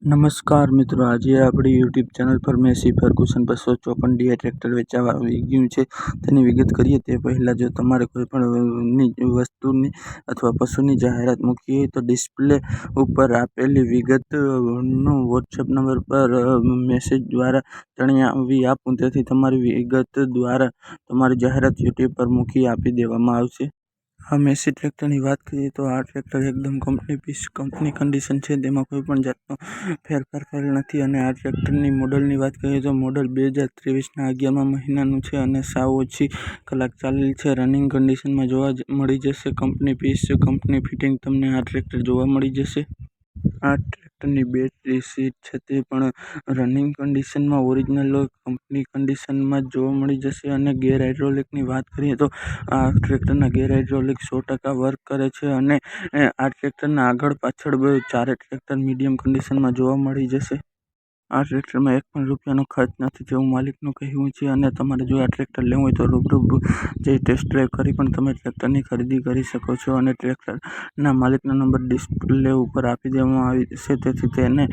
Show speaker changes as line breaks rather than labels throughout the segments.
નમસ્કાર મિત્રો, આજે આપણી યુટ્યુબ ચેનલ પર મેસી ફર્ગ્યુસન 254 ડીઆઈ ટ્રેક્ટર વેચવા આવી ગયું છે તેની વિગત કરીએ તે પહેલાં જો તમારે કોઈ પણ વસ્તુની અથવા પશુની જાહેરાત મૂકવી હોય તો ડિસ્પ્લે ઉપર આપેલી વિગતનો વોટ્સએપ નંબર પર મેસેજ દ્વારા જણાવી આપું, તેથી તમારી વિગત દ્વારા તમારી જાહેરાત યુટ્યુબ પર મૂકી આપી દેવામાં આવશે। આ મેસી ટ્રેક્ટરની વાત કરીએ તો આ ટ્રેક્ટર એકદમ કંપની કન્ડિશન છે, તેમાં કોઈ પણ જાતનો ફેરફાર કરેલ નથી। અને આ ટ્રેક્ટરની મોડલની વાત કરીએ તો મોડલ 2023ના 11મા મહિનાનું છે અને સાવ ઓછી કલાક ચાલેલ છે। રનિંગ કન્ડિશનમાં જોવા મળી જશે। કંપની પીસ કંપની ફિટિંગ તમને આ ટ્રેક્ટર જોવા મળી જશે। આ ટ્રેક્ટરની બેટરી સીટ છે તે પણ રનિંગ કન્ડિશનમાં ઓરિજિનલ કંપની કન્ડિશનમાં જ જોવા મળી જશે। અને ગેર હાઇડ્રોલિકની વાત કરીએ તો આ ટ્રેક્ટરના ગેર હાઇડ્રોલિક 100% વર્ક કરે છે અને આ ટ્રેક્ટરના આગળ પાછળ ચારે ટ્રેક્ટર મીડિયમ કન્ડિશનમાં જોવા મળી જશે। આ ટ્રેક્ટરમાં એક પણ રૂપિયાનો ખર્ચ નથી તેવું માલિકનું કહેવું છે અને તમારે જો આ ટ્રેક્ટર લેવું હોય તો રૂબરૂ જઈ ટેસ્ટ ડ્રાઈવ કરી પણ તમે ટ્રેક્ટરની ખરીદી કરી શકો છો। અને ટ્રેક્ટરના માલિકનો નંબર ડિસ્પ્લે ઉપર આપી દેવામાં આવી છે, તેથી તેને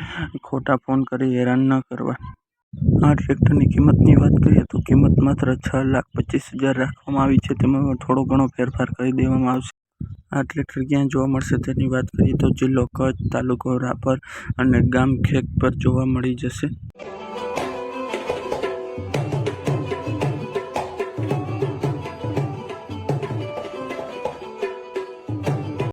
ખોટા ફોન કરી હેરાન ન કરવા। આ ટ્રેક્ટરની કિંમતની વાત કરીએ તો કિંમત માત્ર 6,25,000 રાખવામાં આવી છે, તેમાં થોડો ઘણો ફેરફાર કરી દેવામાં આવશે। આ ટ્રેક્ટર ક્યાં જોવા મળશે તેની વાત કરીએ તો જિલ્લો કચ્છ, તાલુકો રાપર અને ગામ ખેક પર જોવા મળી જશે।